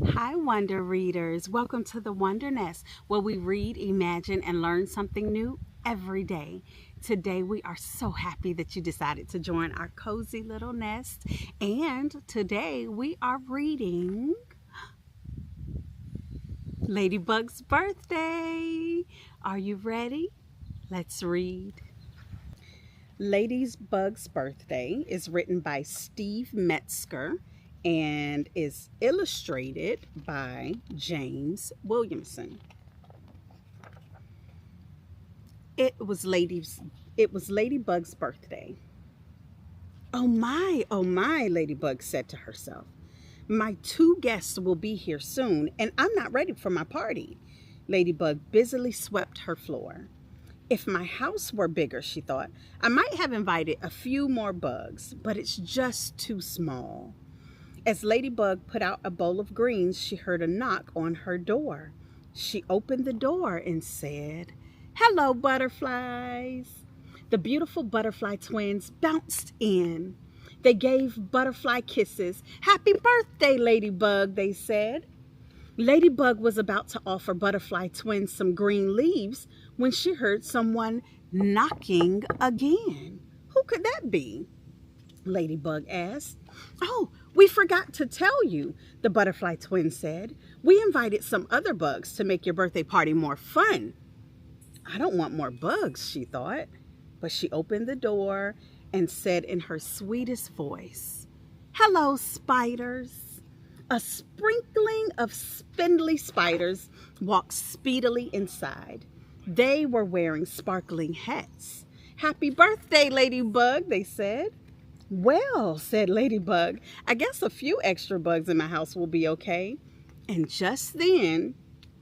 Hi, Wonder Readers. Welcome to the Wonder Nest, where we read, imagine, and learn something new every day. Today, we are so happy that you decided to join our cozy little nest. And today, we are reading Ladybug's birthday. Are you ready? Let's read. Ladybug's Birthday is written by Steve Metzger and is illustrated by James Williamson. It was Ladybug's birthday. Oh my, Ladybug said to herself. My two guests will be here soon, and I'm not ready for my party. Ladybug busily swept her floor. If my house were bigger, she thought, I might have invited a few more bugs, but it's just too small. As Ladybug put out a bowl of greens, she heard a knock on her door. She opened the door and said, Hello, butterflies. The beautiful butterfly twins bounced in. They gave butterfly kisses. Happy birthday, Ladybug, they said. Ladybug was about to offer butterfly twins some green leaves when she heard someone knocking again. Who could that be? Ladybug asked. Oh, we forgot to tell you, the butterfly twins said. We invited some other bugs to make your birthday party more fun. I don't want more bugs, she thought. But she opened the door and said in her sweetest voice, Hello, spiders. A sprinkling of spindly spiders walked speedily inside. They were wearing sparkling hats. Happy birthday, Ladybug, they said. Well, said Ladybug, I guess a few extra bugs in my house will be okay. And just then,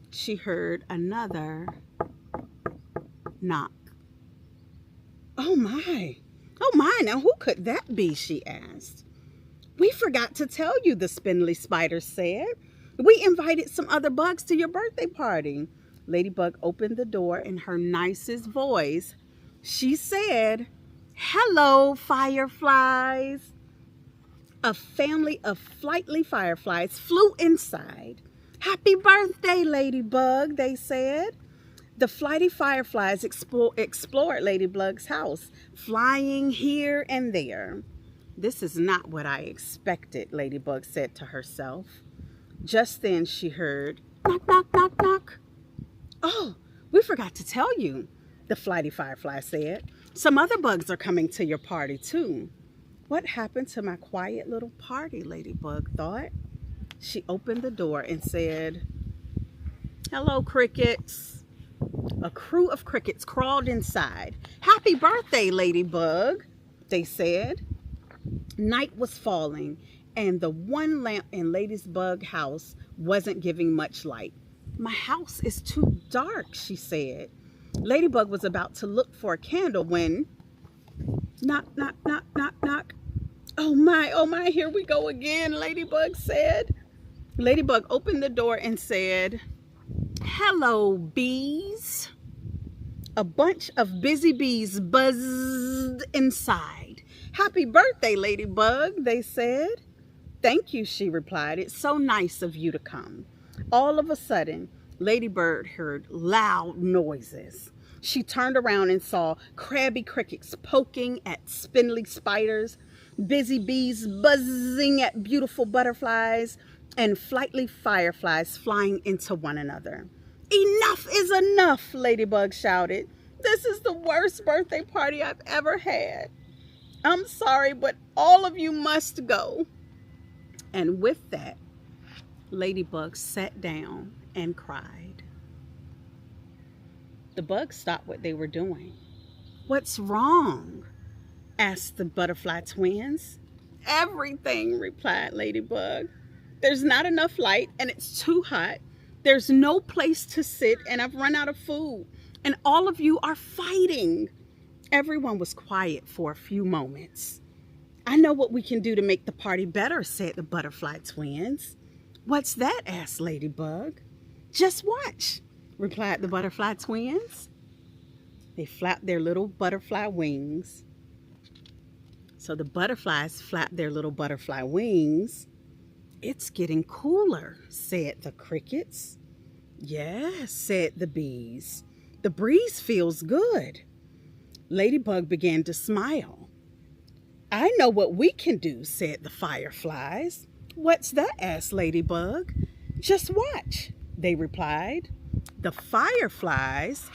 she heard another knock. Oh my, now who could that be, she asked. We forgot to tell you, the spindly spider said. We invited some other bugs to your birthday party. Ladybug opened the door in her nicest voice. She said, Hello, fireflies. A family of flightly fireflies flew inside. Happy birthday, Ladybug, they said. The flighty fireflies explored Ladybug's house, flying here and there. This is not what I expected, Ladybug said to herself. Just then she heard, knock, knock, knock, knock. Oh, we forgot to tell you, the flighty firefly said. Some other bugs are coming to your party, too. What happened to my quiet little party, Ladybug thought. She opened the door and said, Hello, crickets. A crew of crickets crawled inside. Happy birthday, Ladybug, they said. Night was falling, and the one lamp in Ladybug's house wasn't giving much light. My house is too dark, she said. Ladybug was about to look for a candle when... Knock, knock, knock, knock, knock. Oh my, here we go again, Ladybug said. Ladybug opened the door and said, Hello, bees. A bunch of busy bees buzzed inside. Happy birthday, Ladybug, they said. Thank you, she replied. It's so nice of you to come. All of a sudden, Ladybird heard loud noises. She turned around and saw crabby crickets poking at spindly spiders, busy bees buzzing at beautiful butterflies, and flightly fireflies flying into one another. Enough is enough, Ladybug shouted. This is the worst birthday party I've ever had. I'm sorry, but all of you must go. And with that, Ladybug sat down and cried. The bugs stopped what they were doing. What's wrong? Asked the butterfly twins. Everything, replied Ladybug. There's not enough light and it's too hot. There's no place to sit and I've run out of food. And all of you are fighting. Everyone was quiet for a few moments. I know what we can do to make the party better, said the butterfly twins. What's that? Asked Ladybug. Just watch, replied the butterfly twins. They flapped their little butterfly wings. So the butterflies flapped their little butterfly wings. It's getting cooler, said the crickets. Yes, said the bees. The breeze feels good. Ladybug began to smile. I know what we can do, said the fireflies. What's that? Asked Ladybug. Just watch, they replied. The fireflies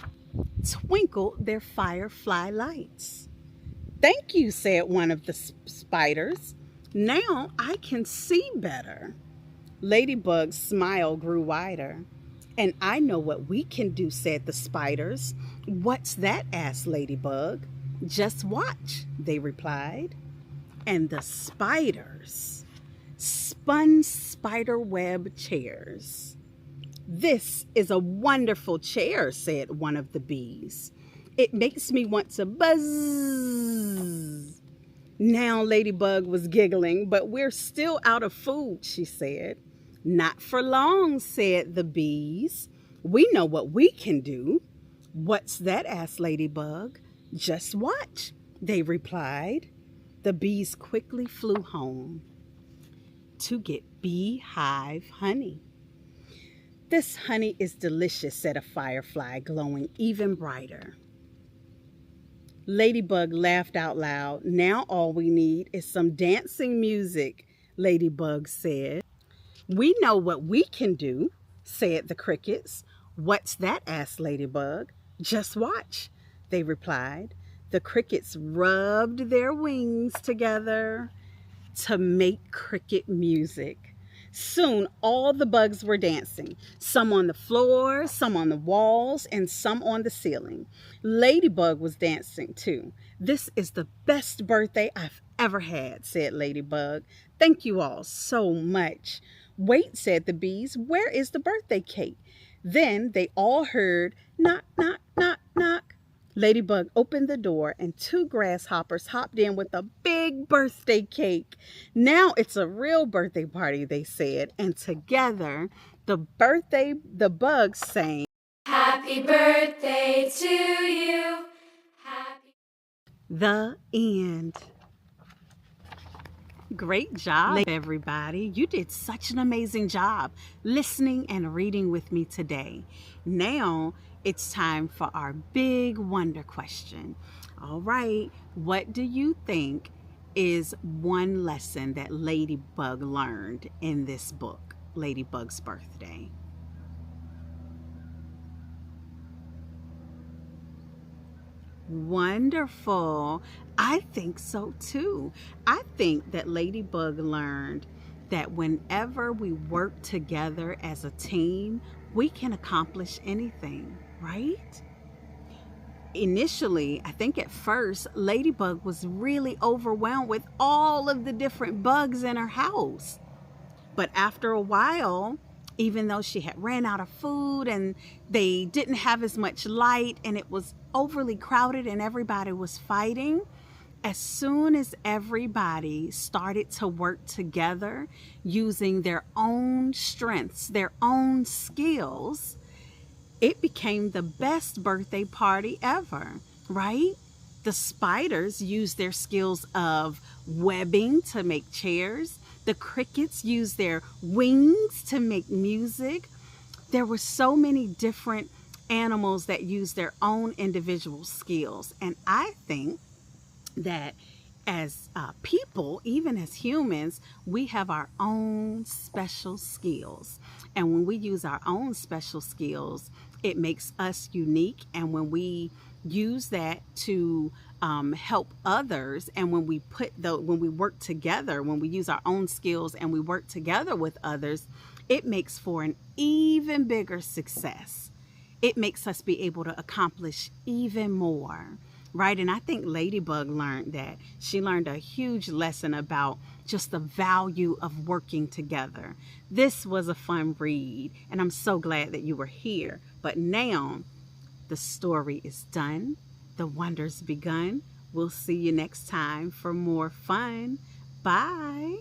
twinkled their firefly lights. Thank you, said one of the spiders. Now I can see better. Ladybug's smile grew wider. And I know what we can do, said the spiders. What's that? Asked Ladybug. Just watch, they replied. And the spiders spun spiderweb chairs. This is a wonderful chair, said one of the bees. It makes me want to buzz. Now Ladybug was giggling, but we're still out of food, she said. Not for long, said the bees. We know what we can do. What's that? Asked Ladybug. Just watch, they replied. The bees quickly flew home to get beehive honey. This honey is delicious, said a firefly, glowing even brighter. Ladybug laughed out loud. Now all we need is some dancing music, Ladybug said. We know what we can do, said the crickets. What's that? Asked Ladybug. Just watch, they replied. The crickets rubbed their wings together to make cricket music. Soon all the bugs were dancing, some on the floor, some on the walls, and some on the ceiling. Ladybug was dancing too. This is the best birthday I've ever had, said Ladybug. Thank you all so much. Wait, said the bees, where is the birthday cake? Then they all heard knock, knock, knock, knock. Ladybug opened the door and 2 grasshoppers hopped in with a big birthday cake. Now it's a real birthday party, they said, and together the bugs sang, Happy birthday to you. Happy. The end. Great job, everybody. You did such an amazing job listening and reading with me today. Now it's time for our big wonder question. All right, what do you think is one lesson that Ladybug learned in this book, Ladybug's Birthday? Wonderful. I think so too. I think that Ladybug learned that whenever we work together as a team, we can accomplish anything, right? Initially, I think at first, Ladybug was really overwhelmed with all of the different bugs in her house. But after a while, even though she had ran out of food and they didn't have as much light and it was overly crowded and everybody was fighting, as soon as everybody started to work together using their own strengths, their own skills, it became the best birthday party ever, right? The spiders used their skills of webbing to make chairs. The crickets used their wings to make music. There were so many different animals that used their own individual skills. And I think that as people, even as humans, we have our own special skills. And when we use our own special skills, it makes us unique. And when we use that to help others, and when we work together, when we use our own skills and we work together with others, it makes for an even bigger success. It makes us be able to accomplish even more, right? And I think Ladybug learned that. She learned a huge lesson about just the value of working together. This was a fun read, and I'm so glad that you were here. But now the story is done. The wonder's begun. We'll see you next time for more fun. Bye.